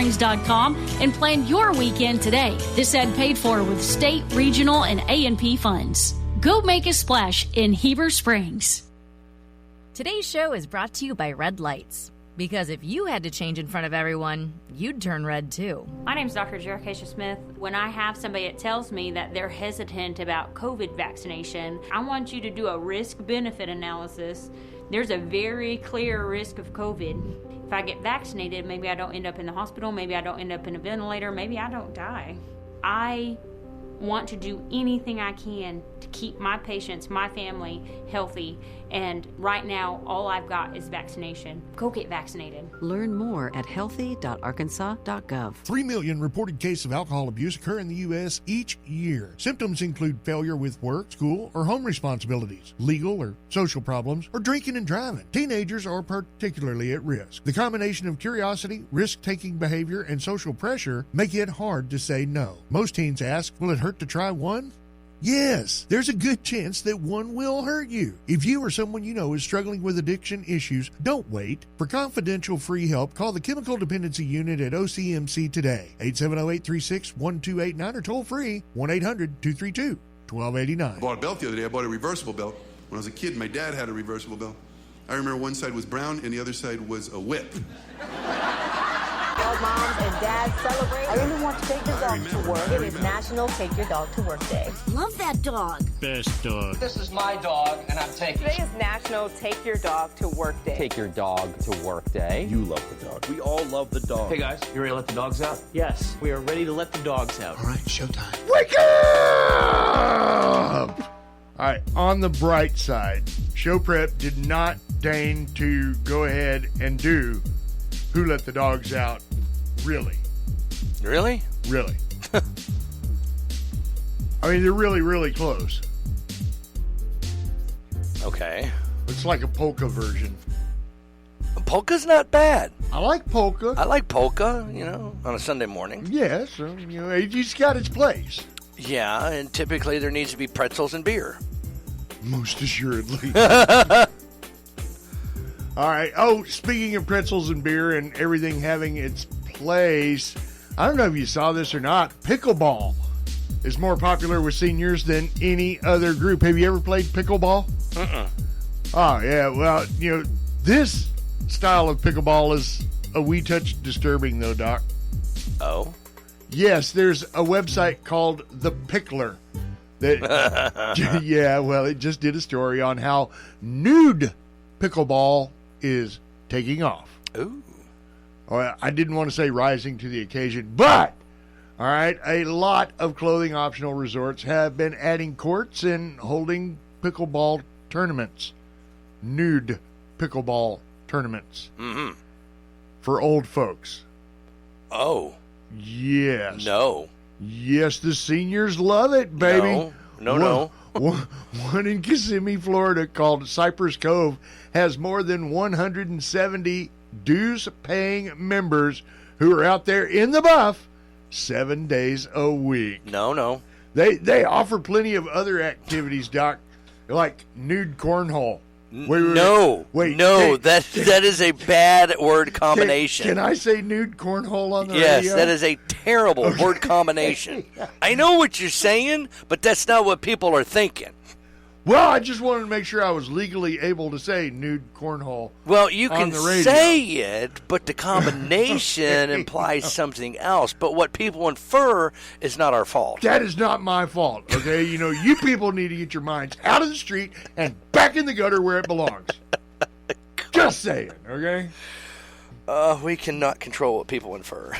HeberSprings.com and plan your weekend today. This ad paid for with state, regional, and A&P funds. Go make a splash in Heber Springs. Today's show is brought to you by Red Lights. Because if you had to change in front of everyone, you'd turn red too. My name is Dr. Jericacia Smith. When I have somebody that tells me that they're hesitant about COVID vaccination, I want you to do a risk-benefit analysis. There's a very clear risk of COVID. If I get vaccinated, maybe I don't end up in the hospital, maybe I don't end up in a ventilator, maybe I don't die. I want to do anything I can to keep my patients, my family healthy. And right now, all I've got is vaccination. Go get vaccinated. Learn more at healthy.arkansas.gov. 3 million reported cases of alcohol abuse occur in the U.S. each year. Symptoms include failure with work, school, or home responsibilities, legal or social problems, or drinking and driving. Teenagers are particularly at risk. The combination of curiosity, risk-taking behavior, and social pressure make it hard to say no. Most teens ask, will it hurt to try one? Yes, there's a good chance that one will hurt you. If you or someone you know is struggling with addiction issues, don't wait. For confidential free help, call the Chemical Dependency Unit at OCMC today, 870-836-1289 or toll free, 1-800-232-1289. I bought a belt the other day. I bought a reversible belt. When I was a kid, my dad had a reversible belt. I remember one side was brown and the other side was a whip. All moms and dads celebrate. I really want to take your dog to work. It is National Take Your Dog to Work Day. Love that dog. Best dog. This is my dog, and I'm taking it. Today is National Take Your Dog to Work Day. Take your dog to work day. You love the dog. We all love the dog. Hey guys, you ready to let the dogs out? Yes, we are ready to let the dogs out. All right, showtime. Wake up! All right, on the bright side, Show Prep did not deign to go ahead and do Who Let the Dogs Out. Really? Really? Really. I mean, they're really, really close. Okay. It's like a polka version. Polka's not bad. I like polka. I like polka, on a Sunday morning. Yes, it's got its place. Yeah, and typically there needs to be pretzels and beer. Most assuredly. All right. Oh, speaking of pretzels and beer and everything having its place, I don't know if you saw this or not. Pickleball is more popular with seniors than any other group. Have you ever played pickleball? Oh, yeah. Well, this style of pickleball is a wee touch disturbing, though, Doc. Oh? Yes, there's a website called The Pickler. That, yeah, well, it just did a story on how nude pickleball is taking off. Ooh. Well, I didn't want to say rising to the occasion, but, all right, a lot of clothing optional resorts have been adding courts and holding pickleball tournaments. Nude pickleball tournaments. Mm-hmm. For old folks. Oh. Yes. No. Yes, the seniors love it, baby. No. One in Kissimmee, Florida, called Cypress Cove, has more than 170 dues-paying members who are out there in the buff 7 days a week. No. They offer plenty of other activities, Doc, like nude cornhole. No, that is a bad word combination. Can I say nude cornhole on the radio? Yes, that is a terrible word combination. I know what you're saying, but that's not what people are thinking. Well, I just wanted to make sure I was legally able to say nude cornhole. Well, you can say it, but the combination implies something else. But what people infer is not our fault. That is not my fault, okay? You people need to get your minds out of the street and back in the gutter where it belongs. Just saying, okay? We cannot control what people infer.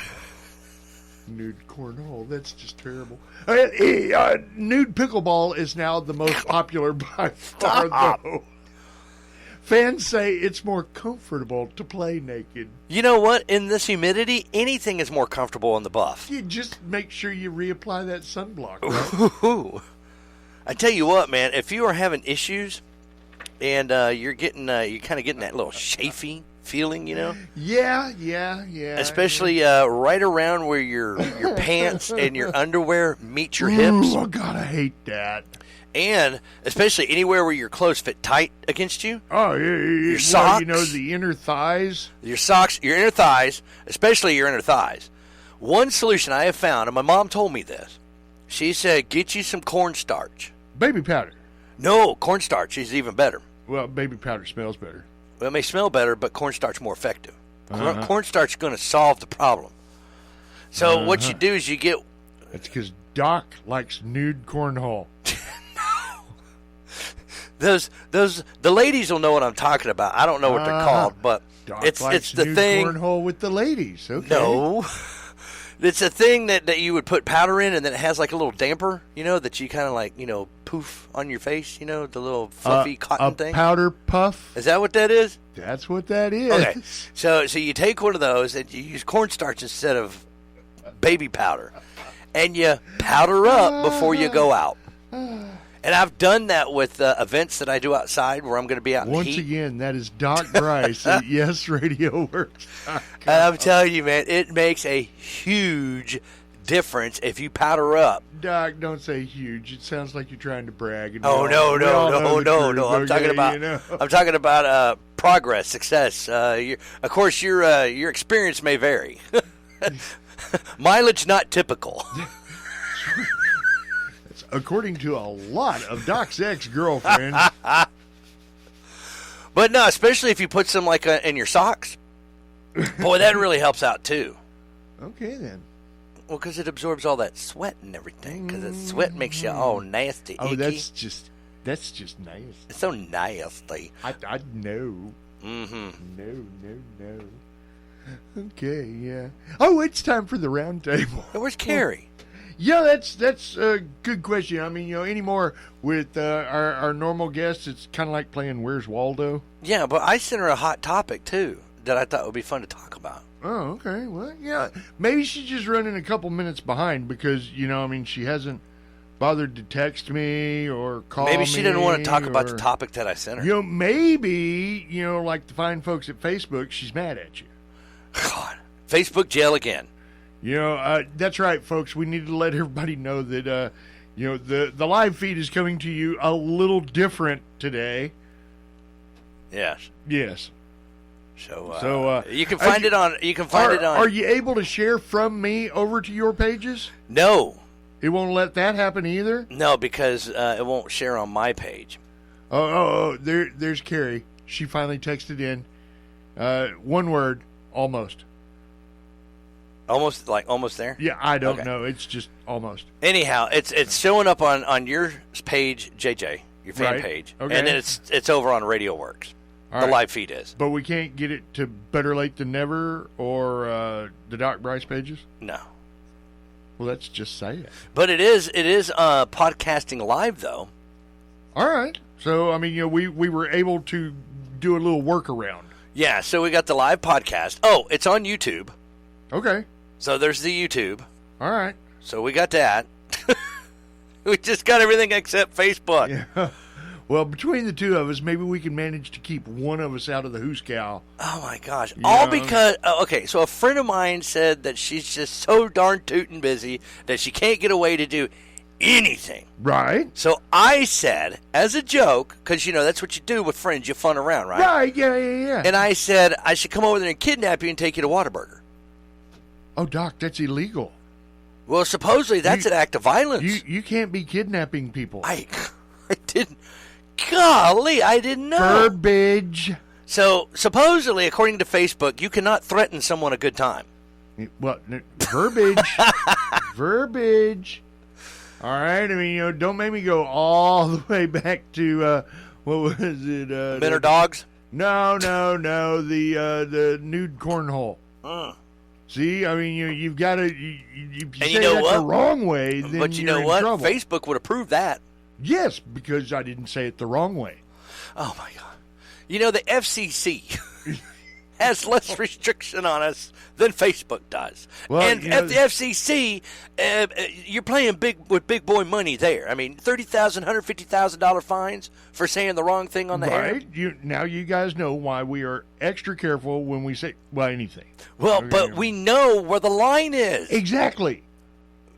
Nude cornhole, that's just terrible. Nude pickleball is now the most popular by far, though. Fans say it's more comfortable to play naked. You know what? In this humidity, anything is more comfortable in the buff. You just make sure you reapply that sunblock, right? Ooh. I tell you what, man, if you are having issues and you're kind of getting that little chafing feeling, Yeah. Especially right around where your pants and your underwear meet your hips. Oh, God, I hate that. And especially anywhere where your clothes fit tight against you. Oh, yeah. Your socks. The inner thighs. Your socks, your inner thighs, especially your inner thighs. One solution I have found, and my mom told me this. She said, get you some cornstarch. Baby powder. No, cornstarch is even better. Well, baby powder smells better. Well, it may smell better, but cornstarch more effective. Cornstarch is going to solve the problem. So what you do is you get... That's because Doc likes nude cornhole. The ladies will know what I'm talking about. I don't know what they're called, but Doc it's the nude thing. Cornhole with the ladies. Okay. No, it's a thing that you would put powder in, and then it has like a little damper, that you kind of like poof on your face, the little fluffy cotton thing. Powder puff. Is that what that is? That's what that is. Okay, so you take one of those and you use cornstarch instead of baby powder, and you powder up before you go out. And I've done that with events that I do outside where I'm going to be out in the heat. Once again, that is Doc Bryce at YesRadioWorks.com. And I'm telling you, man, it makes a huge difference if you powder up. Doc, don't say huge. It sounds like you're trying to brag. Oh, no. I'm talking about progress, success. Of course, your experience may vary. Mileage not typical. According to a lot of Doc's ex-girlfriends. But no, especially if you put some in your socks. Boy, that really helps out too. Okay, then. Well, because it absorbs all that sweat and everything. Because the sweat makes you all nasty, Oh, icky. that's just nasty. It's so nasty. I know. Mm-hmm. No. Okay, yeah. Oh, it's time for the round table. Where's Keri? Yeah, that's a good question. I mean, anymore with our normal guests, it's kind of like playing Where's Waldo? Yeah, but I sent her a hot topic, too, that I thought would be fun to talk about. Oh, okay. Well, yeah. Maybe she's just running a couple minutes behind because, she hasn't bothered to text me or call me. Maybe she didn't want to talk about the topic that I sent her. Maybe, like the fine folks at Facebook, she's mad at you. God. Facebook jail again. That's right, folks. We need to let everybody know that, the live feed is coming to you a little different today. Yes. So you can find it on. Are you able to share from me over to your pages? No. It won't let that happen either? No, because it won't share on my page. Oh, there's Keri. She finally texted in. One word, almost. Almost there? Yeah, I don't know. It's just almost. Anyhow, it's showing up on your page, JJ, your fan page. Okay. And then it's over on Radio Works. The live feed is. But we can't get it to Better Late Than Never or the Doc Bryce pages? No. Well, let's just say it. But it is podcasting live, though. All right. So, we were able to do a little workaround. Yeah, so we got the live podcast. Oh, it's on YouTube. Okay. So there's the YouTube. All right. So we got that. We just got everything except Facebook. Yeah. Well, between the two of us, maybe we can manage to keep one of us out of the hoos cow. Oh, my gosh. All because, okay, so a friend of mine said that she's just so darn tootin' busy that she can't get away to do anything. Right. So I said, as a joke, because, that's what you do with friends, you fun around, right? Right, yeah. And I said, I should come over there and kidnap you and take you to Whataburger. Oh, Doc, that's illegal. Well, supposedly that's an act of violence. You can't be kidnapping people. I didn't. Golly, I didn't know. Verbiage. So, supposedly, according to Facebook, you cannot threaten someone a good time. Well, verbiage. Verbiage. All right? Don't make me go all the way back to, what was it? Men or dogs? No. The nude cornhole. See, you've got to. You say that the wrong way, then but you know what? Trouble. Facebook would approve that. Yes, because I didn't say it the wrong way. Oh my God! The FCC has less restriction on us than Facebook does. Well, and at the FCC, you're playing with big boy money there. I mean, $30,000, $150,000 fines for saying the wrong thing on the air. Right. Now you guys know why we are extra careful when we say, anything. Well, Okay. but we know where the line is. Exactly.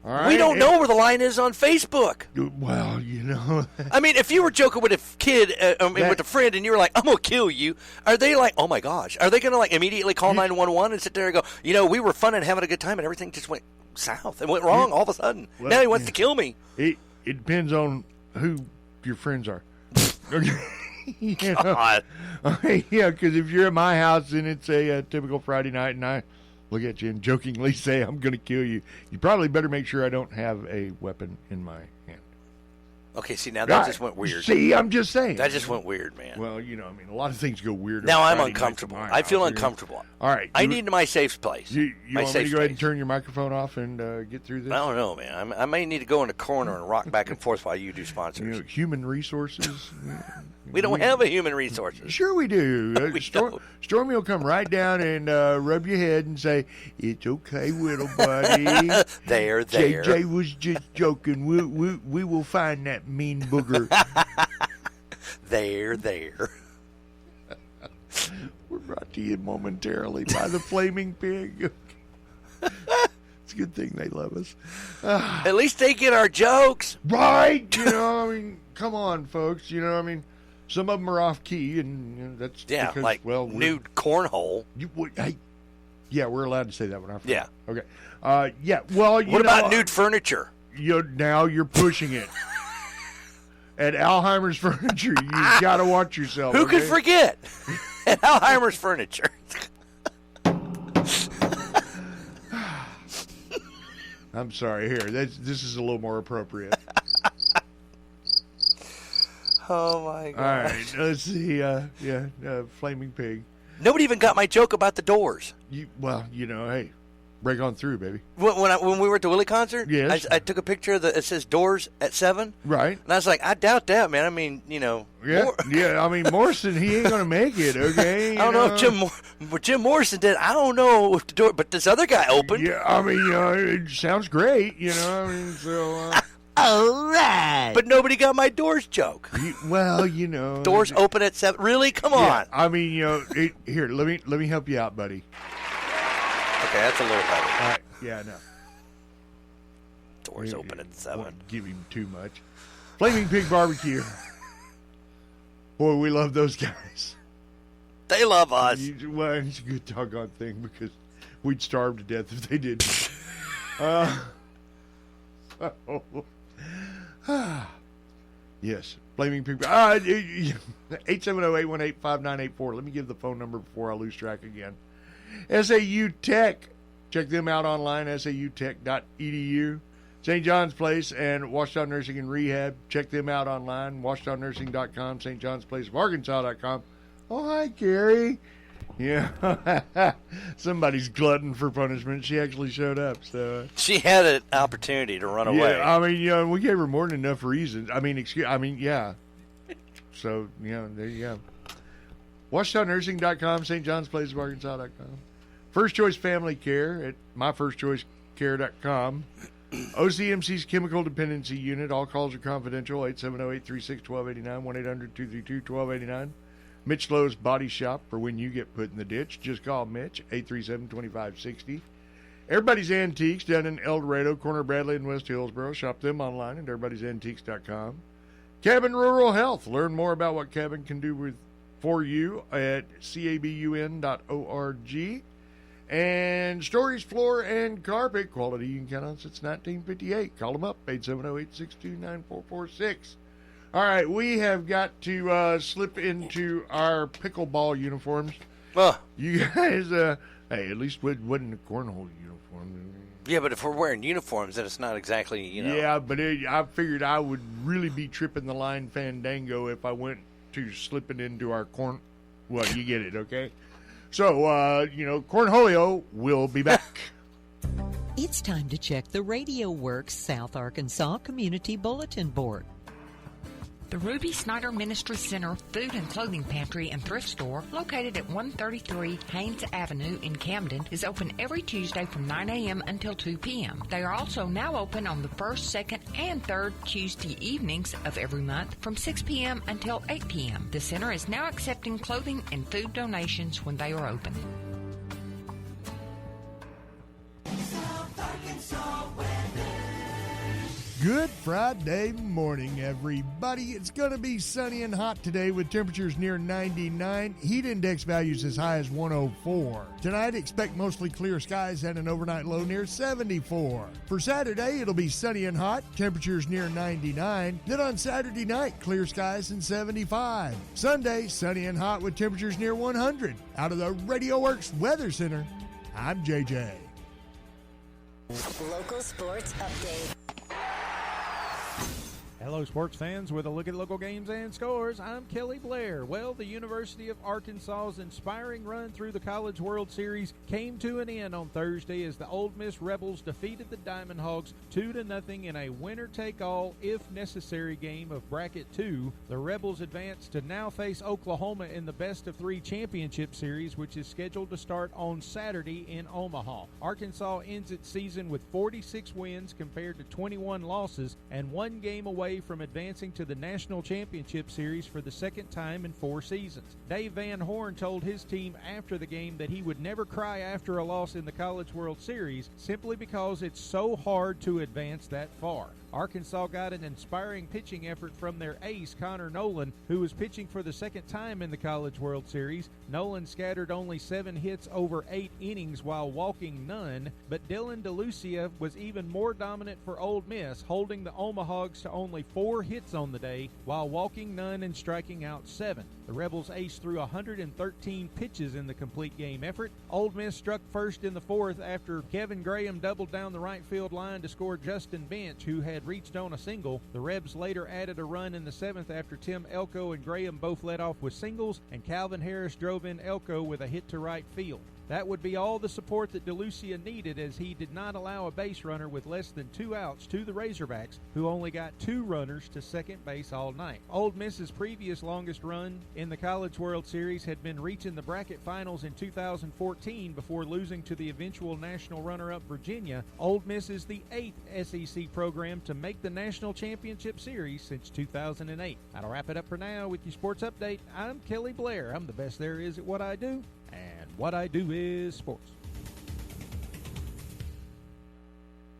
All right. We don't know where the line is on Facebook. Well, I mean, if you were joking with a kid, with a friend, and you were like, I'm going to kill you, are they like, oh my gosh, are they going to like immediately call 911 and sit there and go, we were fun and having a good time and everything just went south and went wrong all of a sudden. Now he wants to kill me. It depends on who your friends are. God. Yeah, because if you're at my house and it's a typical Friday night and I look at you and jokingly say, I'm going to kill you, you probably better make sure I don't have a weapon in my hand. Okay, see, now that just went weird. See, I'm just saying. That just went weird, man. Well, a lot of things go weird. Now I'm uncomfortable. I feel uncomfortable. All right. I need my safe place. You want me to go ahead and turn your microphone off and get through this? I don't know, man. I may need to go in the corner and rock back and forth while you do sponsors. Human resources. We don't have a human resources. Sure we do. Stormy will come right down and rub your head and say, it's okay, little buddy. There. JJ was just joking. We will find that mean booger. There. We're brought to you momentarily by the Flaming Pig. It's a good thing they love us. At least they get our jokes. Right. Come on, folks. Some of them are off key, and that's because, like nude cornhole. Yeah, we're allowed to say that one. Yeah. Okay. Yeah. Well, what about nude furniture? Now you're pushing it. At Alzheimer's Furniture, you got to watch yourself. Who could forget? At Alzheimer's Furniture. I'm sorry. Here, this is a little more appropriate. Oh my God! All right, let's see. Flaming Pig. Nobody even got my joke about the doors. Hey, break on through, baby. When we were at the Willie concert, yes, I took a picture that says doors at 7. Right. And I was like, I doubt that, man. I mean, Yeah. I mean, Morrison, he ain't gonna make it. Okay. I don't know if Jim Morrison did. I don't know if the door, but this other guy opened. Yeah. I mean, it sounds great. All right. But nobody got my doors joke. Doors open at 7. Really? Come on. I mean, here, let me help you out, buddy. Okay, that's a little better. All right. Yeah, no. Doors open at 7. Won't give him too much. Flaming Pig Barbecue. Boy, we love those guys. They love us. It's a good doggone thing because we'd starve to death if they didn't. Yes, Flaming Pig. 870-818-5984. Let me give the phone number before I lose track again. SAU Tech. Check them out online, sautech.edu. St. John's Place and Washington Nursing and Rehab. Check them out online, washingtonnursing.com, St. John's Place of Arkansas.com. Oh, hi, Keri. Yeah. Somebody's glutton for punishment. She actually showed up. So she had an opportunity to run away. I mean, we gave her more than enough reasons. Yeah. So, there you go. WashingtonNursing.com, St. John's Place of Arkansas.com. First Choice Family Care at myfirstchoicecare.com. OCMC's Chemical Dependency Unit. All calls are confidential. 870-836-1289, 1-800-232-1289. Mitch Lowe's Body Shop for when you get put in the ditch. Just call Mitch, 837-2560. Everybody's Antiques down in El Dorado, corner Bradley and West Hillsboro. Shop them online at everybodiesantiques.com. Cabin Rural Health. Learn more about what Cabin can do for you at cabun.org. And Stories Floor and Carpet. Quality you can count on since 1958. Call them up, 870-862-9446. All right, we have got to slip into our pickleball uniforms. You guys, hey, at least it wasn't a cornhole uniform. Yeah, but if we're wearing uniforms, then it's not exactly, Yeah, but I figured I would really be tripping the line fandango if I went to slipping into our corn. Well, you get it, okay? So, Cornholio will be back. It's time to check the Radio Works South Arkansas Community Bulletin Board. The Ruby Snyder Ministry Center Food and Clothing Pantry and Thrift Store, located at 133 Haynes Avenue in Camden, is open every Tuesday from 9 a.m. until 2 p.m. They are also now open on the first, second, and third Tuesday evenings of every month from 6 p.m. until 8 p.m. The center is now accepting clothing and food donations when they are open. Good Friday morning, everybody. It's going to be sunny and hot today with temperatures near 99. Heat index values as high as 104. Tonight, expect mostly clear skies and an overnight low near 74. For Saturday, it'll be sunny and hot, temperatures near 99. Then on Saturday night, clear skies and 75. Sunday, sunny and hot with temperatures near 100. Out of the Radio Works Weather Center, I'm JJ. Local sports update. Hello, sports fans. With a look at local games and scores, I'm Kelly Blair. Well, the University of Arkansas's inspiring run through the College World Series came to an end on Thursday as the Ole Miss Rebels defeated the Diamond Hogs 2-0 in a winner-take-all, if necessary, game of Bracket 2. The Rebels advance to now face Oklahoma in the best-of-3 championship series, which is scheduled to start on Saturday in Omaha. Arkansas ends its season with 46 wins compared to 21 losses and one game away from advancing to the National Championship Series for the second time in 4 seasons. Dave Van Horn told his team after the game that he would never cry after a loss in the College World Series simply because it's so hard to advance that far. Arkansas got an inspiring pitching effort from their ace, Connor Nolan, who was pitching for the second time in the College World Series. Nolan scattered only 7 hits over 8 innings while walking none, but Dylan DeLucia was even more dominant for Ole Miss, holding the Omahogs to only 4 hits on the day while walking none and striking out 7. The Rebels ace threw 113 pitches in the complete game effort. Ole Miss struck first in the 4th after Kevin Graham doubled down the right field line to score Justin Bench, who had reached on a single. The Rebs later added a run in the 7th after Tim Elko and Graham both led off with singles, and Calvin Harris drove in Elko with a hit to right field. That would be all the support that DeLucia needed, as he did not allow a base runner with less than 2 outs to the Razorbacks, who only got 2 runners to second base all night. Ole Miss's previous longest run in the College World Series had been reaching the bracket finals in 2014 before losing to the eventual national runner-up Virginia. Ole Miss is the 8th SEC program to make the National Championship Series since 2008. That'll wrap it up for now with your sports update. I'm Kelly Blair. I'm the best there is at what I do, and what I do is sports.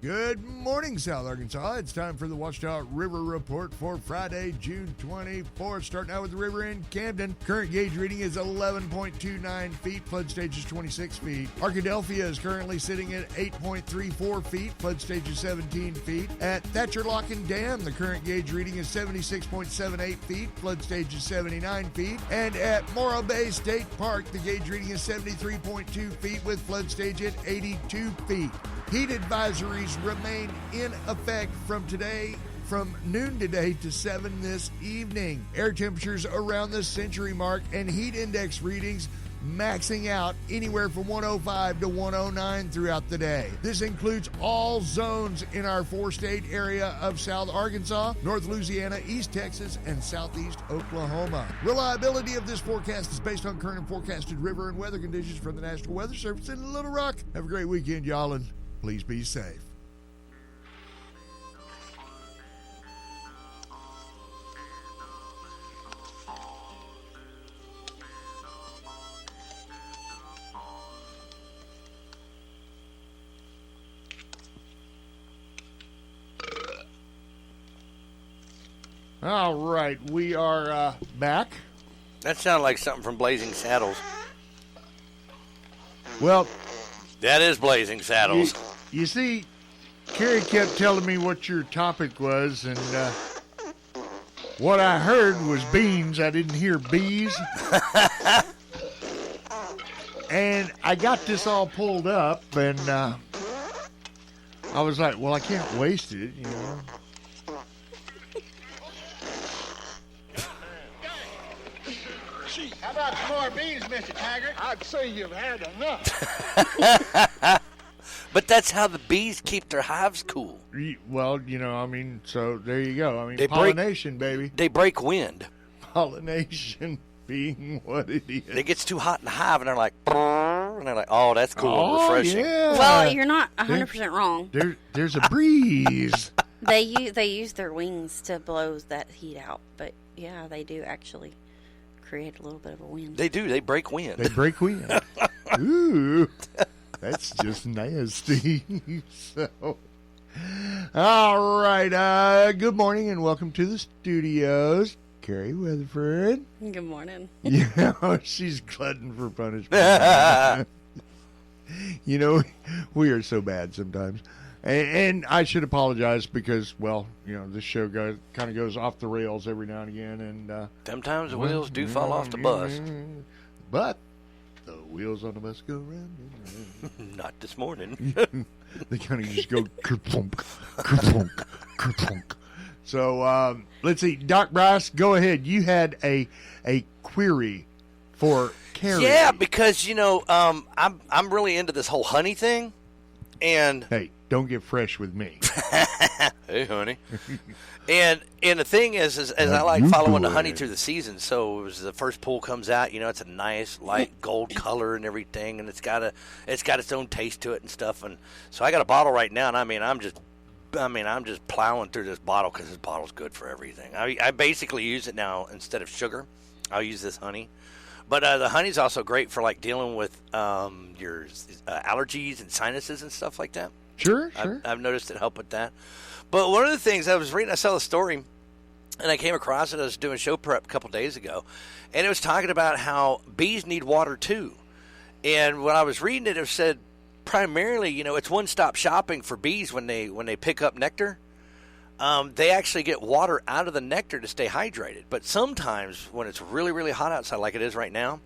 Good morning, South Arkansas. It's time for the Ouachita River Report for Friday, June 24th. Starting out with the river in Camden. Current gauge reading is 11.29 feet. Flood stage is 26 feet. Arkadelphia is currently sitting at 8.34 feet. Flood stage is 17 feet. At Thatcher Lock and Dam, the current gauge reading is 76.78 feet. Flood stage is 79 feet. And at Morro Bay State Park, the gauge reading is 73.2 feet with flood stage at 82 feet. Heat advisories remain in effect from noon today to 7 this evening. Air temperatures around the century mark and heat index readings maxing out anywhere from 105 to 109 throughout the day. This includes all zones in our 4-state area of South Arkansas, North Louisiana, East Texas, and Southeast Oklahoma. Reliability of this forecast is based on current and forecasted river and weather conditions from the National Weather Service in Little Rock. Have a great weekend, y'all, and please be safe. All right, we are back. That sounded like something from Blazing Saddles. Well, that is Blazing Saddles. You see, Keri kept telling me what your topic was, and what I heard was beans. I didn't hear bees. And I got this all pulled up, and I was like, well, I can't waste it, you know. How about some more beans, Mr. Taggart? I'd say you've had enough. But that's how the bees keep their hives cool. Well, so there you go. I mean, They pollination, baby. They break wind. Pollination being what it is. It gets too hot in the hive, and they're like, oh, that's cool and refreshing. Yeah. Well, you're not 100% wrong. There's a breeze. They use their wings to blow that heat out, but yeah, they do actually create a little bit of a wind. They do. They break wind. They break wind. Ooh, that's just nasty. So, all right. Good morning and welcome to the studios, Keri Weatherford. Good morning. Yeah, she's glutton for punishment. We are so bad sometimes. And I should apologize because, this show kind of goes off the rails every now and again. And sometimes the wheels do fall off the bus. But the wheels on the bus go round. Not this morning. They kind of just go kerplunk, kerplunk, kerplunk. So let's see. Doc Bryce, go ahead. You had a query for Keri. Yeah, because, I'm really into this whole honey thing. And hey, don't get fresh with me. Hey, honey. and the thing is I like following the honey through the season. So as the first pool comes out, it's a nice light gold color and everything, and it's got its own taste to it and stuff. And so I got a bottle right now, and I'm just plowing through this bottle because this bottle's good for everything. I basically use it now instead of sugar. I'll use this honey. But the honey's also great for dealing with your allergies and sinuses and stuff like that. Sure. I've noticed it help with that. But one of the things I was reading, I saw the story, and I came across it. I was doing show prep a couple days ago, and it was talking about how bees need water too. And when I was reading it, it said primarily, it's one-stop shopping for bees when they pick up nectar. They actually get water out of the nectar to stay hydrated. But sometimes when it's really, really hot outside like it is right now,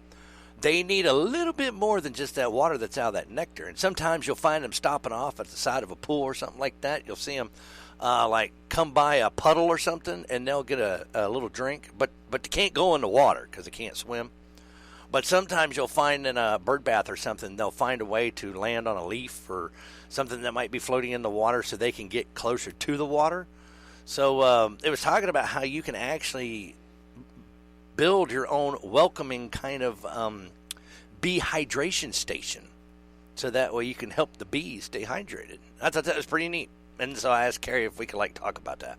they need a little bit more than just that water that's out of that nectar. And sometimes you'll find them stopping off at the side of a pool or something like that. You'll see them come by a puddle or something, and they'll get a little drink. But they can't go in the water because they can't swim. But sometimes you'll find in a bird bath or something, they'll find a way to land on a leaf or something that might be floating in the water so they can get closer to the water. So it was talking about how you can actually build your own welcoming kind of bee hydration station. So that way you can help the bees stay hydrated. I thought that was pretty neat. And so I asked Keri if we could talk about that.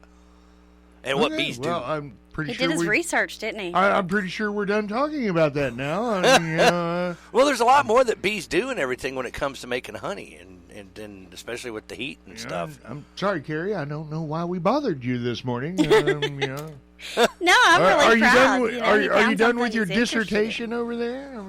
And what bees do. Well, I'm pretty he sure did his research, didn't he? I'm pretty sure we're done talking about that now. Well, there's a lot more that bees do and everything when it comes to making honey, and especially with the heat and stuff. I'm sorry, Keri. I don't know why we bothered you this morning. No, I'm really proud. Are you done with your dissertation over there?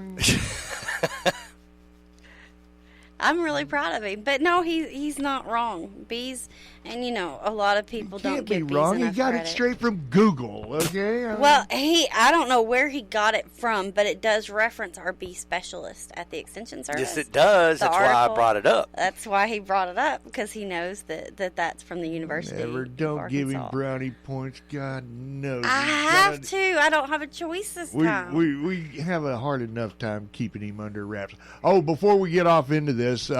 I'm really proud of him. But no, he's not wrong. Bees, and a lot of people don't give bees wrong. enough He got credit. it straight from Google, okay? Well, I don't know where he got it from, but it does reference our bee specialist at the Extension Service. Yes, it does. That's why I brought it up. That's why he brought it up, because he knows that's from the University of Arkansas. Don't give him brownie points. God knows. I have to. I don't have a choice this time. We have a hard enough time keeping him under wraps. Oh, before we get off into this, we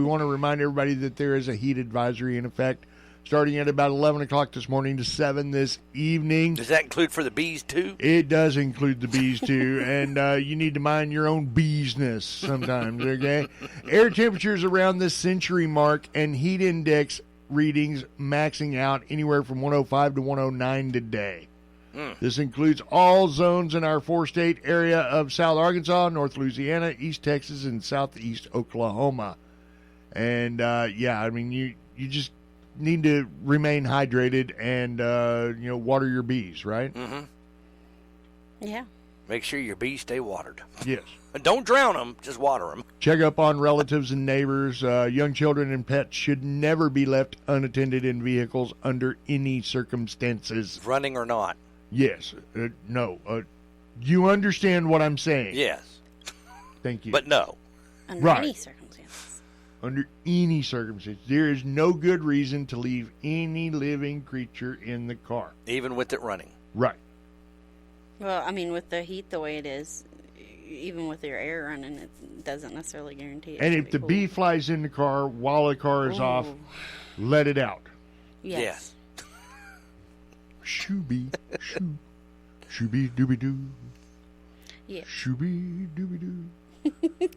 want to remind everybody that there is a heat advisory in effect starting at about 11 o'clock this morning to 7 this evening. Does that include for the bees, too? It does include the bees, too. And you need to mind your own beesness sometimes, okay? Air temperatures around the century mark and heat index readings maxing out anywhere from 105 to 109 today. This includes all zones in our four-state area of South Arkansas, North Louisiana, East Texas, and Southeast Oklahoma. And, you just need to remain hydrated and, water your bees, right? Mm-hmm. Yeah. Make sure your bees stay watered. Yes. Don't drown them, just water them. Check up on relatives and neighbors. Young children and pets should never be left unattended in vehicles under any circumstances. Running or not. Yes. No. You understand what I'm saying? Yes. Thank you. But no. Under any circumstances. Under any circumstance. There is no good reason to leave any living creature in the car. Even with it running. Right. Well, with the heat the way it is, even with your air running, it doesn't necessarily guarantee it. And if the bee flies in the car while the car is off, let it out. Yes. Shoo-bee, shoo. Shoo-bee, dooby-doo. Yeah. Shoo-bee, dooby-doo.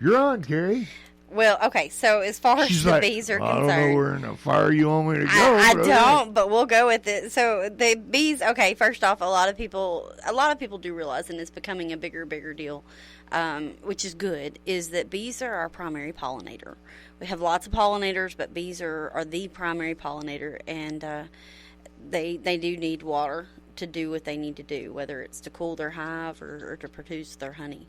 You're on, Keri. Well, okay, so as far She's as the like, bees are I concerned. don't know where in the fire you want me to go. I don't, but we'll go with it. So the bees, okay, first off, a lot of people do realize, and it's becoming a bigger deal, which is good, is that bees are our primary pollinator. We have lots of pollinators, but bees are the primary pollinator, and they do need water to do what they need to do, whether it's to cool their hive or to produce their honey.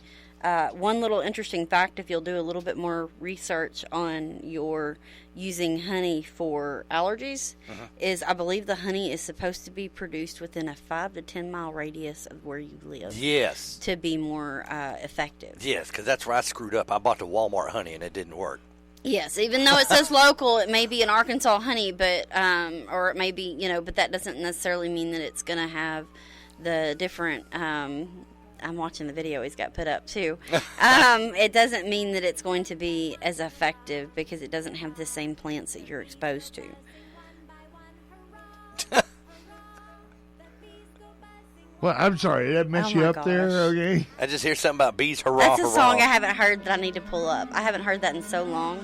One little interesting fact, if you'll do a little bit more research on your using honey for allergies, is I believe the honey is supposed to be produced within a 5 to 10 mile radius of where you live. Yes. To be more effective. Yes, because that's where I screwed up. I bought the Walmart honey and it didn't work. Yes, even though it says local, it may be an Arkansas honey, but or it may be, but that doesn't necessarily mean that it's going to have the different. I'm watching the video he's got put up too. It doesn't mean that it's going to be as effective because it doesn't have the same plants that you're exposed to. Well, I'm sorry, did that mess you up there? Okay. I just hear something about bees, hurrah, That's a hurrah. song I haven't heard that I need to pull up. I haven't heard that in so long.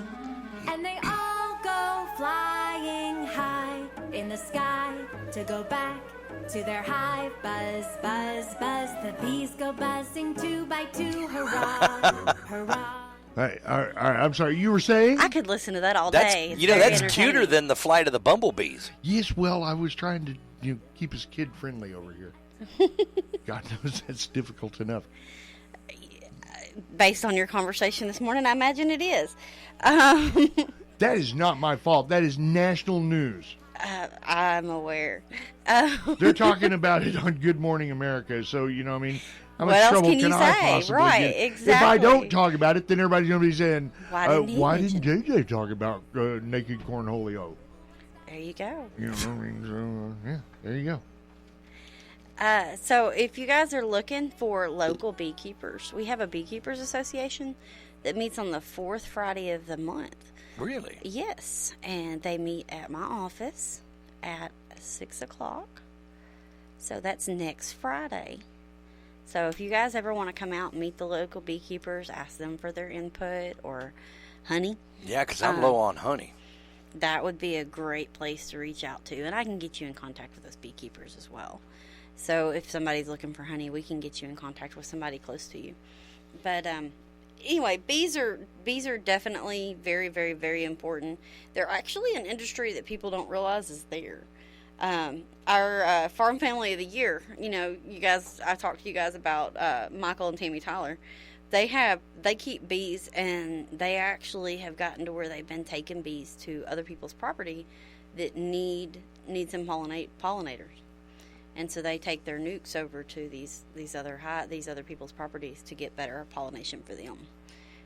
And they all go flying high in the sky to go back to their hive. Buzz, buzz, buzz. The bees go buzzing 2 by 2. Hurrah, hurrah. All right, I'm sorry, you were saying? I could listen to that all day. It's That's cuter than the flight of the bumblebees. Yes, well, I was trying to keep us kid-friendly over here. God knows that's difficult enough. Based on your conversation this morning, I imagine it is. That is not my fault. That is national news. I'm aware. They're talking about it on Good Morning America, so, how much what trouble else can I say? possibly Right, get? exactly. If I don't talk about it, then everybody's going to be saying, why didn't JJ talk about naked cornholio? There you go. So, yeah, there you go. So if you guys are looking for local beekeepers, we have a beekeepers association that meets on the 4th Friday of the month. Really? Yes, and they meet at my office at 6 o'clock. So that's next Friday. So if you guys ever want to come out and meet the local beekeepers, ask them for their input or honey. Yeah, because I'm low on honey. That would be a great place to reach out to, and I can get you in contact with those beekeepers as well. So if somebody's looking for honey, we can get you in contact with somebody close to you. But anyway, bees are definitely very, very, very important. They're actually an industry that people don't realize is there. Our Farm Family of the Year, you guys, I talked to you guys about Michael and Tammy Tyler. They keep bees, and they actually have gotten to where they've been taking bees to other people's property that need some pollinators. And so they take their nukes over to these other people's properties to get better pollination for them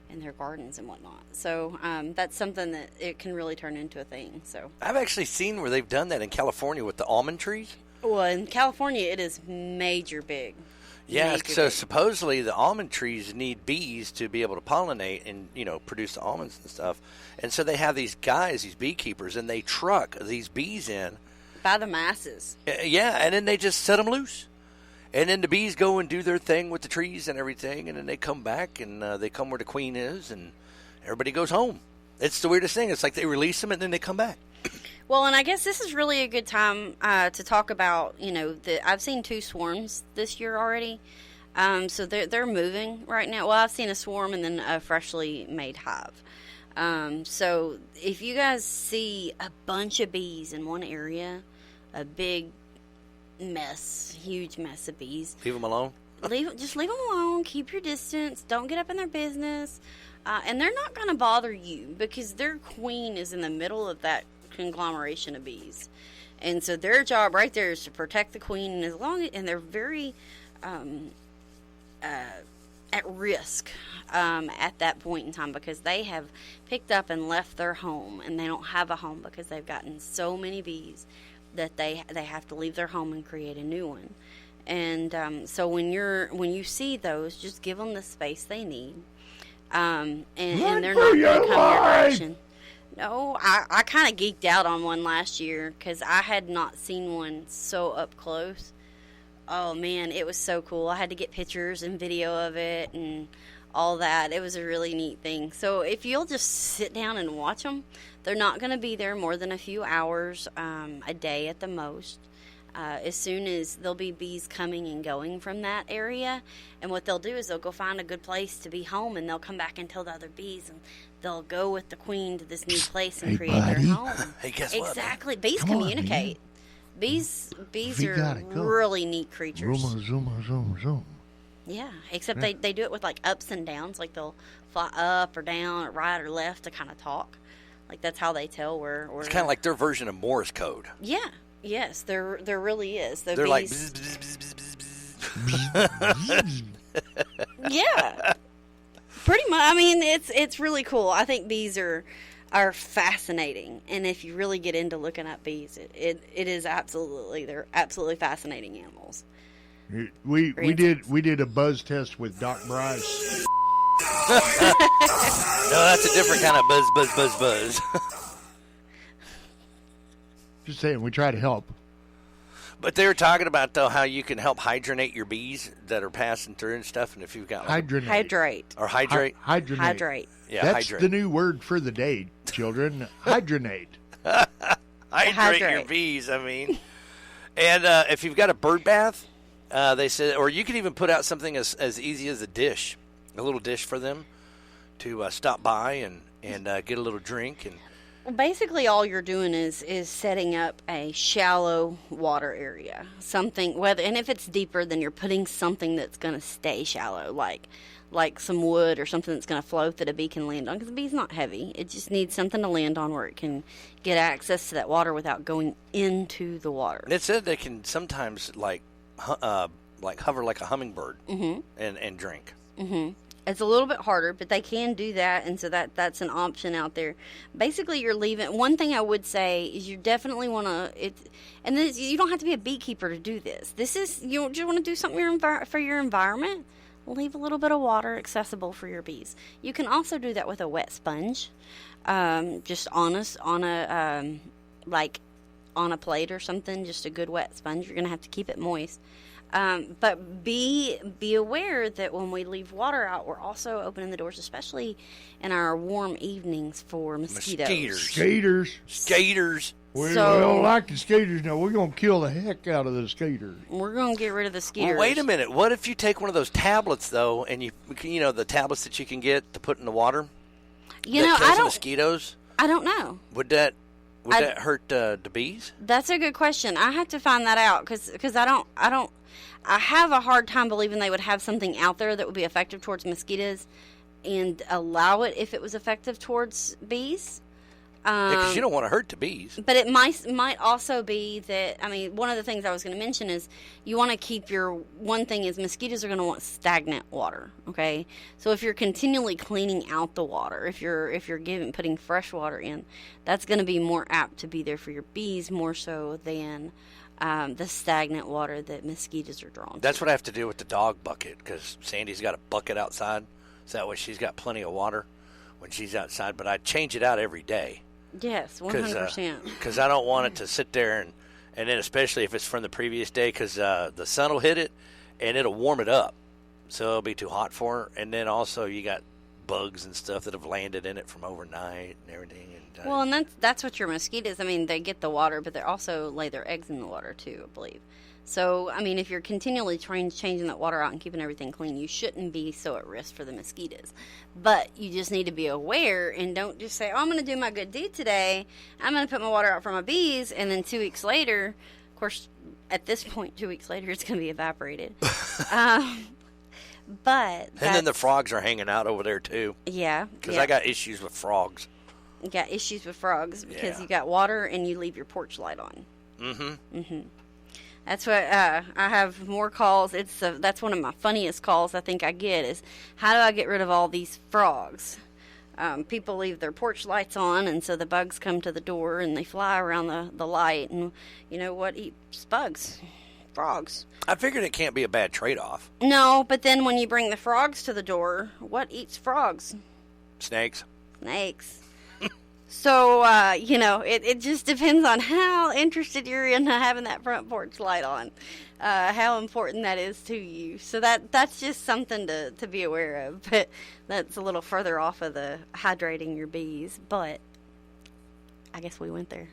in their gardens and whatnot. So that's something that it can really turn into a thing. So I've actually seen where they've done that in California with the almond trees. Well, in California, it is major big. Yeah, so supposedly the almond trees need bees to be able to pollinate and, produce the almonds and stuff. And so they have these guys, these beekeepers, and they truck these bees in. By the masses. Yeah, and then they just set them loose. And then the bees go and do their thing with the trees and everything, and then they come back, and they come where the queen is, and everybody goes home. It's the weirdest thing. It's like they release them, and then they come back. Well, and I guess this is really a good time to talk about, I've seen 2 swarms this year already. So they're moving right now. Well, I've seen a swarm and then a freshly made hive. So if you guys see a bunch of bees in one area, a big mess, huge mess of bees. Leave them alone? Just leave them alone. Keep your distance. Don't get up in their business. And they're not going to bother you because their queen is in the middle of that conglomeration of bees. And so their job right there is to protect the queen. And they're very at risk at that point in time because they have picked up and left their home, and they don't have a home because they've gotten so many bees that they have to leave their home and create a new one. And so when you see those, just give them the space they need, and they're not going to come your direction. No, I kind of geeked out on one last year because I had not seen one so up close. Oh man, it was so cool. I had to get pictures and video of it and all that. It was a really neat thing. So if you'll just sit down and watch them, they're not going to be there more than a few hours, a day at the most. As soon as there'll be bees coming and going from that area, and what they'll do is they'll go find a good place to be home, and they'll come back and tell the other bees, and they'll go with the queen to this new place and create their home. Hey, guess what? Exactly. Bees communicate. Bees are really neat creatures. Zoom. Yeah, except they do it with like ups and downs. Like they'll fly up or down, or right or left to kind of talk. Like that's how they tell where. It's kind of like their version of Morse code. Yeah. Yes, there really is. They're like bzz, bzz, bzz, bzz, bzz. Yeah, pretty much. I mean, it's really cool. I think bees are fascinating, and if you really get into looking at bees, they're absolutely fascinating animals. We did a buzz test with Doc Bryce. No, that's a different kind of buzz. Just saying, we try to help. But they were talking about, though, how you can help hydronate your bees that are passing through and stuff. And if you've got hydrate. Or hydrate. Hydrate. Yeah, that's hydrate. the new word for the day, children. Hydronate. Hydrate your bees, I mean. And if you've got a bird bath, they said, or you can even put out something as easy as a little dish for them to stop by and get a little drink. And well, basically, all you're doing is setting up a shallow water area. Something, and if it's deeper, then you're putting something that's going to stay shallow, like some wood or something that's going to float that a bee can land on. Because the bee's not heavy; it just needs something to land on where it can get access to that water without going into the water. It said they can sometimes like hover like a hummingbird and drink. Mm-hmm. It's a little bit harder, but they can do that, and so that's an option out there. Basically, you're leaving. One thing I would say is you definitely want to. And this, you don't have to be a beekeeper to do this. This is you just want to do something for your environment. Leave a little bit of water accessible for your bees. You can also do that with a wet sponge, just on a plate or something. Just a good wet sponge. You're gonna have to keep it moist. But be aware that when we leave water out, we're also opening the doors, especially in our warm evenings, for mosquitoes. Skaters. We don't like the skaters now. We're going to kill the heck out of the skaters. We're going to get rid of the skaters. Well, wait a minute. What if you take one of those tablets, though, and you know, the tablets that you can get to put in the water? Kills the mosquitoes? I don't know. Would that hurt the bees? That's a good question. I have to find that out because I have a hard time believing they would have something out there that would be effective towards mosquitoes and allow it if it was effective towards bees. Because you don't want to hurt the bees. But it might also be that, I mean, one of the things I was going to mention is you want to keep one thing is mosquitoes are going to want stagnant water, okay? So if you're continually cleaning out the water, if you're putting fresh water in, that's going to be more apt to be there for your bees more so than the stagnant water that mosquitoes are drawn to. That's what I have to do with the dog bucket, because Sandy's got a bucket outside, so that way she's got plenty of water when she's outside, but I change it out every day. Yes, 100%. Because I don't want it to sit there, and then especially if it's from the previous day, because the sun will hit it, and it'll warm it up, so it'll be too hot for her. And then also you got bugs and stuff that have landed in it from overnight and everything. Well, and that's what your mosquitoes, I mean, they get the water, but they also lay their eggs in the water too, I believe. So, I mean, if you're continually changing that water out and keeping everything clean, you shouldn't be so at risk for the mosquitoes. But you just need to be aware and don't just say, oh, I'm going to do my good deed today. I'm going to put my water out for my bees. And then 2 weeks later, of course, at this point, 2 weeks later, it's going to be evaporated. But and then the frogs are hanging out over there, too. Yeah. Because I got issues with frogs. You got issues with frogs because you got water and you leave your porch light on. Mm-hmm. Mm-hmm. That's what I have more calls. That's one of my funniest calls I think I get is, how do I get rid of all these frogs? People leave their porch lights on, and so the bugs come to the door and they fly around the light. And you know what eats bugs? frogs. I figured it can't be a bad trade-off. No, but then when you bring the frogs to the door, what eats frogs? Snakes. Snakes. So, it just depends on how interested you're in having that front porch light on, how important that is to you. So that's just something to be aware of. But that's a little further off of the hydrating your bees. But I guess we went there.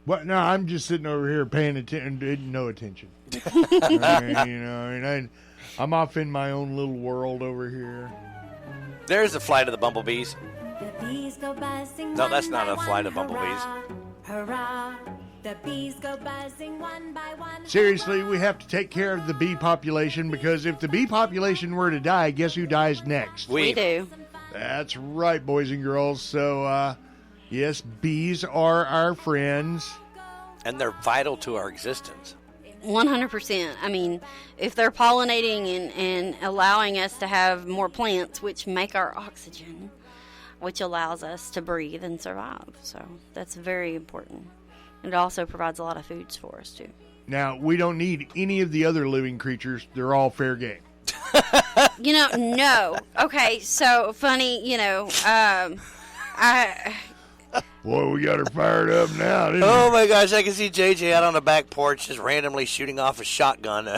What? No, I'm just sitting over here paying attention, no attention. I'm off in my own little world over here. There's the flight of the bumblebees. The bees go buzzing. No, that's not a one flight of by one. bumblebees. Hurrah, hurrah. The bees go buzzing one by one. Seriously, we have to take care of the bee population, because if the bee population were to die, guess who dies next? We do. That's right, boys and girls. So, yes, bees are our friends. And they're vital to our existence. 100%. I mean, if they're pollinating and allowing us to have more plants, which make our oxygen, which allows us to breathe and survive. So that's very important. It also provides a lot of foods for us, too. Now, we don't need any of the other living creatures. They're all fair game. No. Okay, so funny, Boy, we got her fired up now, didn't Oh we? my gosh, I can see JJ out on the back porch just randomly shooting off a shotgun,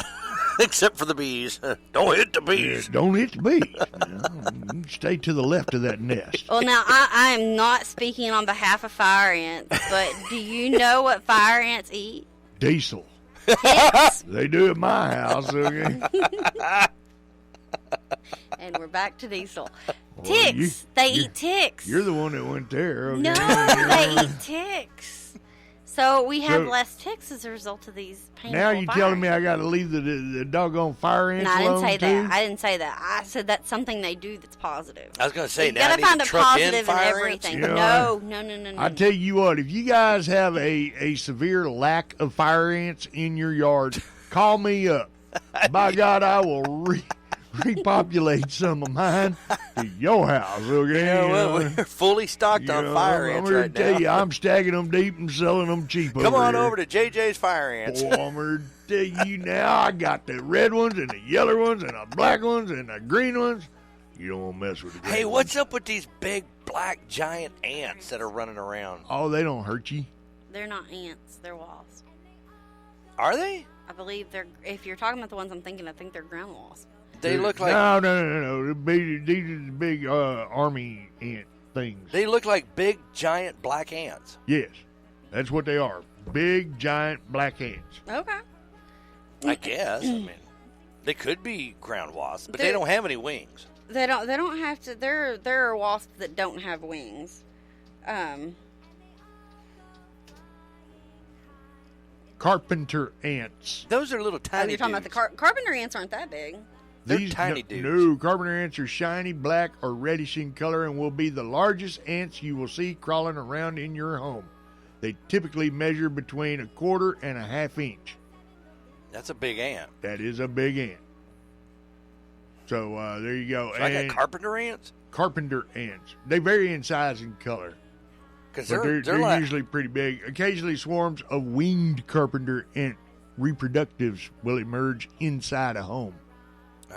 except for the bees. Don't hit the bees. Yeah, don't hit the bees. Stay to the left of that nest. Well, now, I am not speaking on behalf of fire ants, but do you know what fire ants eat? Diesel. Ticks. They do at my house, okay? And we're back to diesel. Well, Ticks. They eat ticks. You're the one that went there, okay? No, they eat ticks. So we have less ticks as a result of these painful Now you fires. telling me I got to leave the doggone fire ants No, I didn't alone, say too? that. I didn't say that. I said that's something they do that's positive. I was going to say, You now I gotta need find to a truck in positive in fire everything. ants? No. I tell you what, if you guys have a severe lack of fire ants in your yard, call me up. By God, I will repopulate some of mine to your house, okay? We're fully stocked on fire ants I'm right to tell now. you, I'm stacking them deep and selling them cheap. Come on here. over to JJ's Fire Ants. Boy, I'm going to tell you now, I got the red ones and the yellow ones and the black ones and the green ones. You don't want to mess with the green Hey, ones. what's up with these big black giant ants that are running around? Oh, they don't hurt you. They're not ants. They're wasps. Are they? I believe they're. If you're talking about the ones I'm thinking, I think they're ground wasps. They look like... No. These are the big army ant things. They look like big, giant black ants. Yes, that's what they are. Big, giant black ants. Okay. I guess. I mean, they could be ground wasps, but they don't have any wings. They don't have to. There are wasps that don't have wings. Carpenter ants. Those are little tiny you're talking about the carpenter ants aren't that big. They're tiny dudes. No, carpenter ants are shiny, black, or reddish in color and will be the largest ants you will see crawling around in your home. They typically measure between 1/4 and 1/2 inch. That's a big ant. That is a big ant. So there you go. So I got carpenter ants? Carpenter ants. They vary in size and color. Because they're like, usually pretty big. Occasionally, swarms of winged carpenter ant reproductives will emerge inside a home.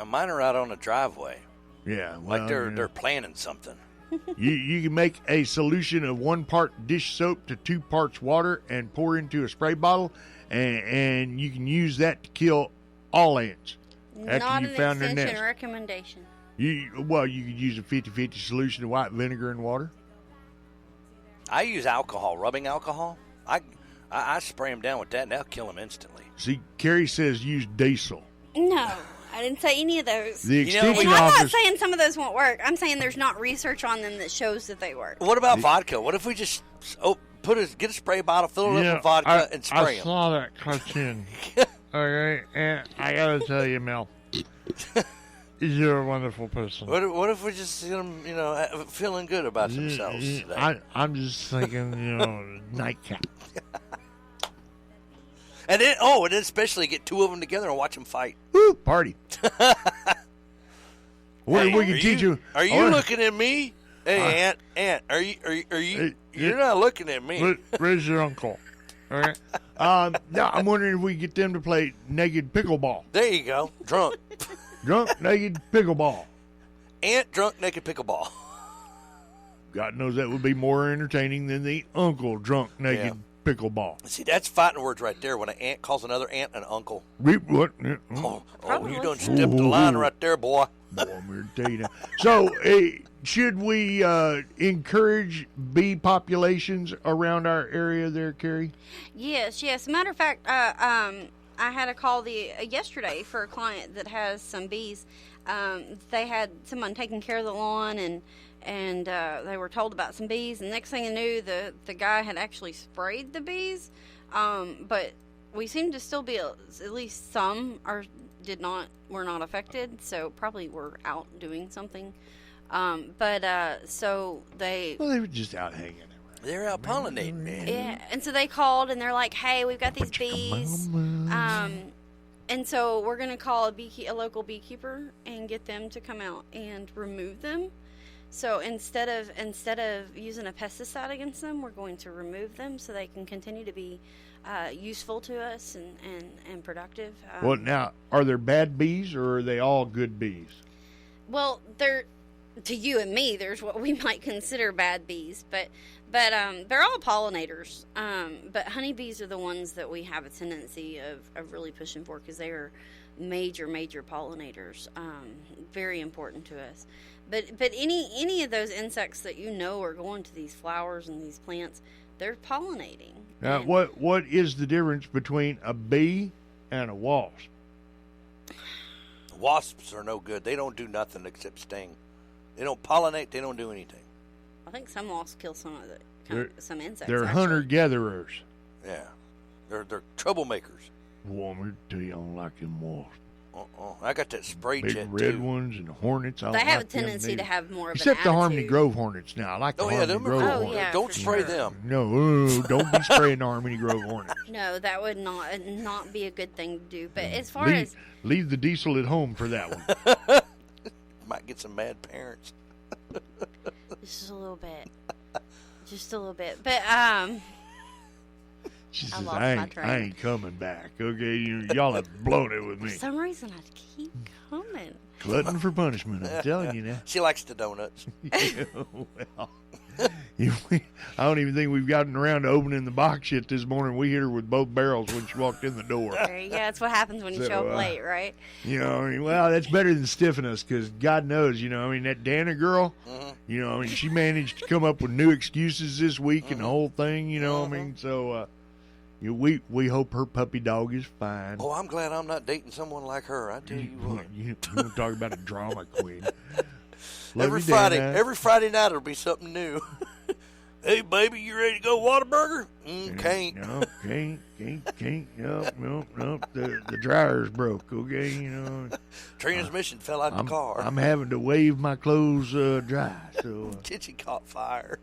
mine are out on a driveway. Yeah, like they're planning something. You can make a solution of 1 part dish soap to 2 parts water and pour into a spray bottle, and you can use that to kill all ants after Not you an found their extension nest. recommendation. You could use a 50-50 solution of white vinegar and water. I use alcohol, rubbing alcohol. I spray them down with that, and they'll kill them instantly. See, Keri says use diesel. No, I didn't say any of those. The extension and I'm not office. saying some of those won't work. I'm saying there's not research on them that shows that they work. What about vodka? What if we just get a spray bottle, fill it up with vodka, and spray I them? saw that cartoon. Okay, and I gotta tell you, Mel, you're a wonderful person. What if we just see them, feeling good about themselves today? I'm just thinking, nightcap. And then especially get 2 of them together and watch them fight. Woo, party. We can teach you. Are you looking at me? Hey, Aunt, are you? You're not looking at me. Where's your uncle? All right. Now I'm wondering if we get them to play naked pickleball. There you go. Drunk. Drunk naked pickleball. Aunt drunk naked pickleball. God knows that would be more entertaining than the uncle drunk naked pickleball. See, that's fighting words right there when an aunt calls another aunt an uncle. What? Oh, you done stepped the line right there, boy. Boy, I'm here to tell you now. So, should we encourage bee populations around our area there, Keri? Yes. Matter of fact, I had a call yesterday for a client that has some bees. They had someone taking care of the lawn, and they were told about some bees. And next thing I knew, the guy had actually sprayed the bees. But we seem to still be at least some were not affected. So probably we're out doing something. So they were just out hanging around. They're out pollinating, man. Yeah, and so they called and they're like, "Hey, we've got these bees." And so we're going to call a local beekeeper and get them to come out and remove them. So instead of using a pesticide against them, we're going to remove them so they can continue to be useful to us and productive. Well, now, are there bad bees or are they all good bees? Well, to you and me, there's what we might consider bad bees, but they're all pollinators. But honeybees are the ones that we have a tendency of really pushing for because they are major pollinators, very important to us. But any of those insects that are going to these flowers and these plants, they're pollinating. Now, what is the difference between a bee and a wasp? Wasps are no good. They don't do nothing except sting. They don't pollinate. They don't do anything. I think some wasps kill some insects. They're hunter-gatherers. Yeah. They're troublemakers. Woman, tell you I don't like them wasps. I got that spray big jet, red too. ones and hornets. They have a tendency to have more of Except an the attitude. Harmony Grove hornets now. I like the Harmony Grove hornets. Yeah, don't spray them. No, don't be spraying the Harmony Grove hornets. No, that would not be a good thing to do. But as far as... Leave the diesel at home for that one. Might get some mad parents. Just a little bit. But, she says, I ain't coming back. Okay, y'all have blown it with me. For some reason, I keep coming. Glutton for punishment, I'm telling you now. She likes the donuts. Well, I don't even think we've gotten around to opening the box yet this morning. We hit her with both barrels when she walked in the door. Yeah, that's what happens when you show up late, right? Well, that's better than stiffing us because God knows, that Dana girl, she managed to come up with new excuses this week and the whole thing, so... we hope her puppy dog is fine. Oh, I'm glad I'm not dating someone like her. I tell you what. You want to talk about a drama queen. Every Friday night it'll be something new. Hey, baby, you ready to go Whataburger? Can't. No, can't. No. The dryer's broke, okay? Transmission fell out the car. I'm having to wave my clothes dry. So Kitchen caught fire.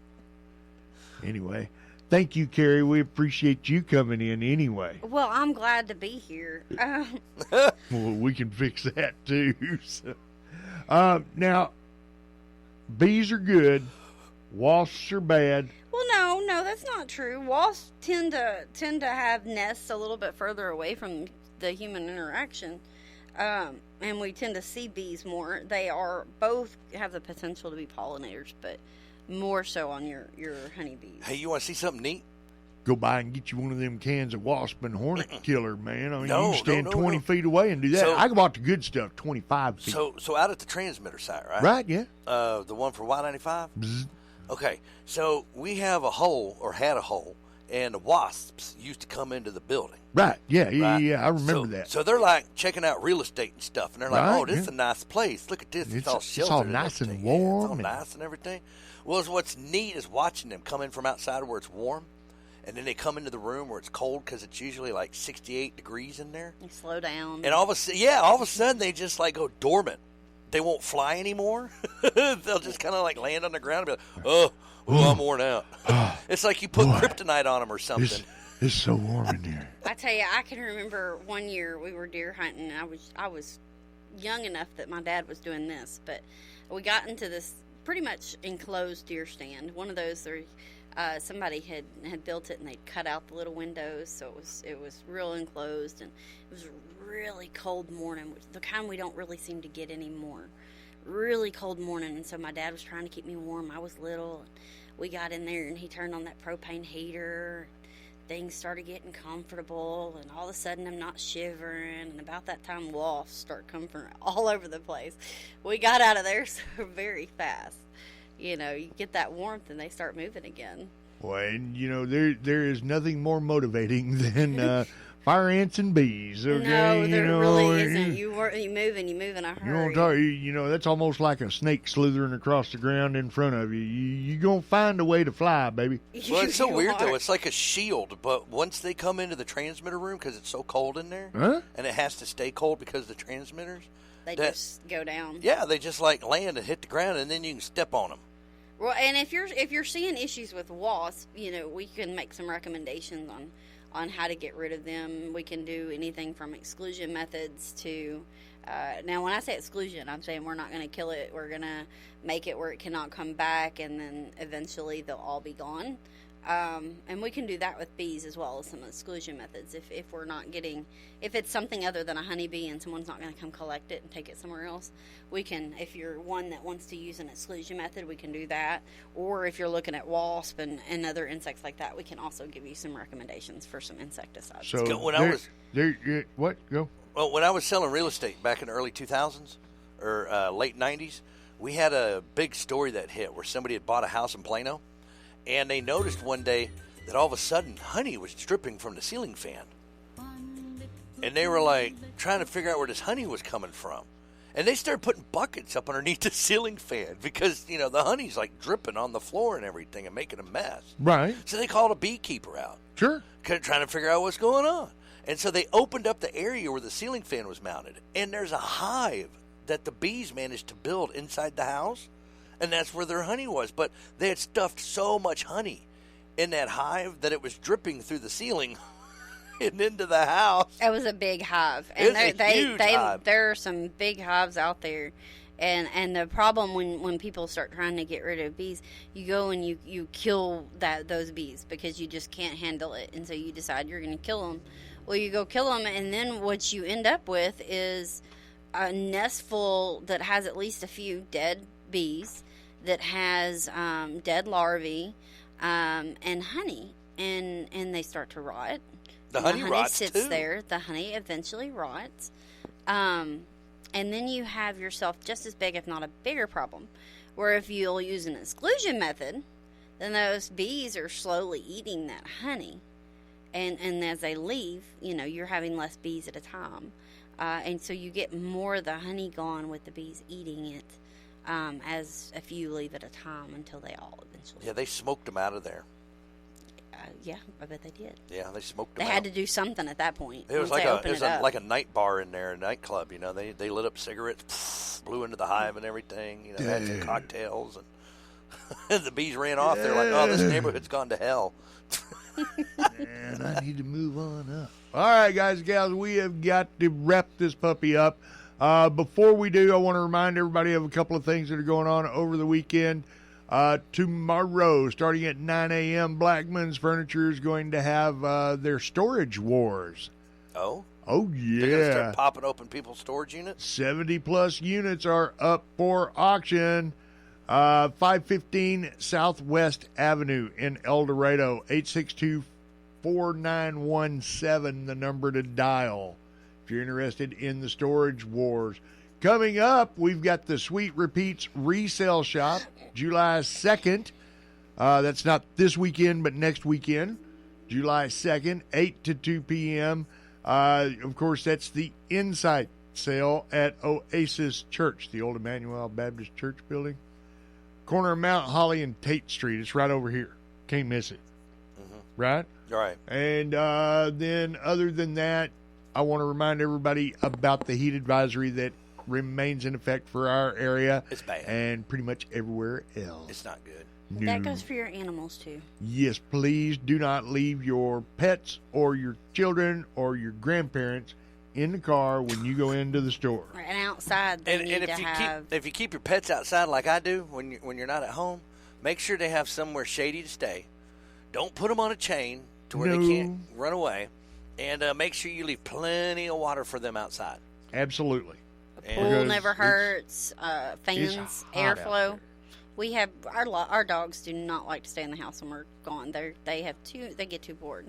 Anyway. Thank you, Keri. We appreciate you coming in anyway. Well, I'm glad to be here. Well, we can fix that too. So. Now, bees are good. Wasps are bad. Well, no, that's not true. Wasps tend to have nests a little bit further away from the human interaction, and we tend to see bees more. They both have the potential to be pollinators, but more so on your honeybees. Hey, you want to see something neat? Go by and get you one of them cans of wasp and hornet killer, man. I mean, No, you can stand no, 20 no. feet away and do that. So- I bought the good stuff, 25 feet. So out at the transmitter site, right? Right, yeah. The one for Y95? Bzz. Okay, so we have a hole, or had a hole, and the wasps used to come into the building. Right, yeah, Right? I remember that. So they're like checking out real estate and stuff, and they're like, Right, "Oh, this is yeah. a nice place. Look at this. It's all It's sheltered. all nice and everything. Yeah, warm it's all and- nice and everything." Well, what's neat is watching them come in from outside where it's warm, and then they come into the room where it's cold because it's usually like 68 degrees in there. You slow down. And all of a sudden they just like go dormant. They won't fly anymore. They'll just kind of like land on the ground and be like, oh, I'm worn out. It's like you put kryptonite on them or something. It's so warm in here. I tell you, I can remember one year we were deer hunting. I was young enough that my dad was doing this, but we got into this pretty much enclosed deer stand. One of those, Somebody had built it and they'd cut out the little windows, so it was real enclosed, and it was a really cold morning, which the kind we don't really seem to get anymore. Really cold morning, and so my dad was trying to keep me warm. I was little, and we got in there, and he turned on that propane heater. Things started getting comfortable, and all of a sudden I'm not shivering, and about that time wasps start coming from all over the place. We got out of there so very fast. You know, you get that warmth and they start moving again. Well, and you know, there is nothing more motivating than fire ants and bees. Okay? No, there you know, really isn't. You move in a hurry. You want to talk? You know, that's almost like a snake slithering across the ground in front of you. You gonna find a way to fly, baby. Well, it's so weird though. It's like a shield, but once they come into the transmitter room, because it's so cold in there, and it has to stay cold because of the transmitters, they just go down. Yeah, they just like land and hit the ground, and then you can step on them. Well, and if you're seeing issues with wasps, you know, we can make some recommendations on how to get rid of them. We can do anything from exclusion methods to now when I say exclusion, I'm saying we're not going to kill it. We're going to make it where it cannot come back, and then eventually they'll all be gone. And we can do that with bees as well as some exclusion methods. If we're not getting, if it's something other than a honeybee and someone's not going to come collect it and take it somewhere else, we can, if you're one that wants to use an exclusion method, we can do that. Or if you're looking at wasp and other insects like that, we can also give you some recommendations for some insecticides. So what? Go. Well, when I was selling real estate back in the early 2000s or late 90s, we had a big story that hit where somebody had bought a house in Plano. And they noticed one day that all of a sudden honey was dripping from the ceiling fan. And they were like trying to figure out where this honey was coming from. And they started putting buckets up underneath the ceiling fan because, you know, the honey's like dripping on the floor and everything and making a mess. Right. So they called a beekeeper out. Sure. Trying to figure out what's going on. And so they opened up the area where the ceiling fan was mounted. And there's a hive that the bees managed to build inside the house. And that's where their honey was. But they had stuffed so much honey in that hive that it was dripping through the ceiling and into the house. It was a big hive. And huge hive. There are some big hives out there. And the problem when people start trying to get rid of bees, you go and you kill those bees because you just can't handle it. And so you decide you're going to kill them. Well, you go kill them, and then what you end up with is a nest full that has at least a few dead bees, that has dead larvae and honey, and they start to rot. The honey rots sits too. there. The honey eventually rots, and then you have yourself just as big, if not a bigger problem, where if you'll use an exclusion method, then those bees are slowly eating that honey, and as they leave, you know, you're having less bees at a time, and so you get more of the honey gone with the bees eating it. As a few leave at a time until they all eventually. Yeah, they smoked them out of there. Yeah, I bet they did. Yeah, they smoked them They out. had to do something at that point. It was like a night bar in there, a nightclub. You know, they lit up cigarettes, blew into the hive and everything. You know, had some cocktails, and the bees ran off. They're like, "Oh, this neighborhood's gone to hell." Man, I need to move on up. All right, guys and gals, we have got to wrap this puppy up. Before we do, I want to remind everybody of a couple of things that are going on over the weekend. Tomorrow, starting at 9 a.m., Blackman's Furniture is going to have their storage wars. Oh? Oh, yeah. They're going to start popping open people's storage units? 70-plus units are up for auction. 515 Southwest Avenue in El Dorado, 862-4917, the number to dial if you're interested in the storage wars. Coming up, we've got the Sweet Repeats Resale Shop, July 2nd. That's not this weekend, but next weekend, July 2nd, 8 to 2 p.m. Of course, that's the Insight sale at Oasis Church, the old Emmanuel Baptist Church building. Corner of Mount Holly and Tate Street. It's right over here. Can't miss it. Mm-hmm. Right? Right. And then other than that, I want to remind everybody about the heat advisory that remains in effect for our area. It's bad. And pretty much everywhere else. It's not good. No. That goes for your animals, too. Yes, please do not leave your pets or your children or your grandparents in the car when you go into the store. And outside, they need to have... if you keep your pets outside like I do when you're not at home, make sure they have somewhere shady to stay Don't put them on a chain to where they can't run away. And make sure you leave plenty of water for them outside. Absolutely. Pool never hurts. Fans, airflow. We have our dogs do not like to stay in the house when we're gone. They get too bored,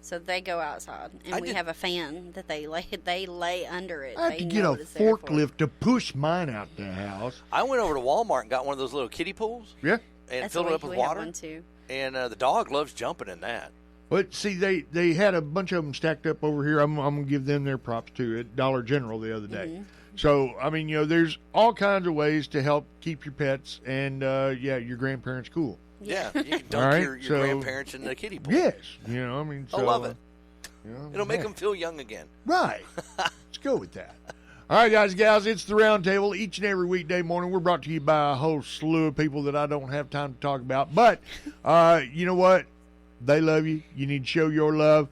so they go outside. And we have a fan that they lay under it. I had to get a forklift to push mine out the house. I went over to Walmart and got one of those little kiddie pools. Yeah, and filled it up with water. Have one too. And the dog loves jumping in that. But see, they had a bunch of them stacked up over here. I'm gonna give them their props too at Dollar General the other day. Mm-hmm. So I mean, there's all kinds of ways to help keep your pets and your grandparents cool. Yeah, you can dunk your grandparents in the kiddie pool. Yes, I mean, I love it. It'll make them feel young again. Right. Let's go with that. All right, guys and gals, it's the Roundtable. Each and every weekday morning, we're brought to you by a whole slew of people that I don't have time to talk about. But you know what? They love you. You need to show your love.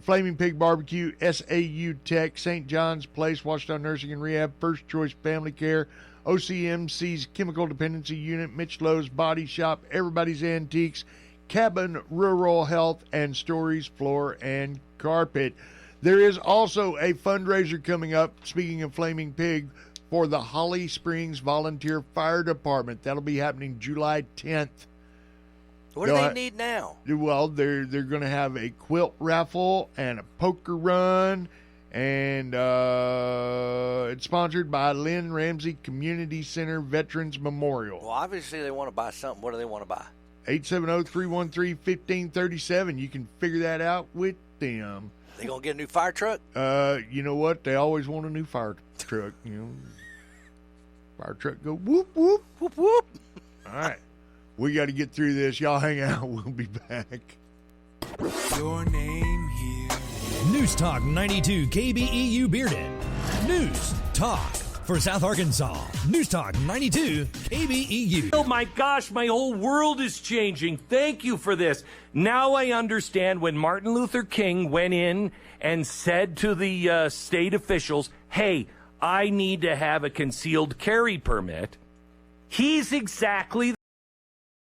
Flaming Pig Barbecue, SAU Tech, St. John's Place, Washington Nursing and Rehab, First Choice Family Care, OCMC's Chemical Dependency Unit, Mitch Lowe's Body Shop, Everybody's Antiques, Cabin Rural Health, and Stories Floor and Carpet. There is also a fundraiser coming up, speaking of Flaming Pig, for the Holly Springs Volunteer Fire Department. That'll be happening July 10th. What do they need now? Well, they're going to have a quilt raffle and a poker run, and it's sponsored by Lynn Ramsey Community Center Veterans Memorial. Well, obviously they want to buy something. What do they want to buy? 870-313-1537. You can figure that out with them. They going to get a new fire truck? You know what? They always want a new fire truck. Fire truck go whoop, whoop, whoop, whoop. All right. We got to get through this. Y'all hang out. We'll be back. Your name here. News Talk 92 KBEU Bearden. News Talk for South Arkansas. News Talk 92 KBEU. Oh my gosh, my whole world is changing. Thank you for this. Now I understand when Martin Luther King went in and said to the state officials, hey, I need to have a concealed carry permit. He's exactly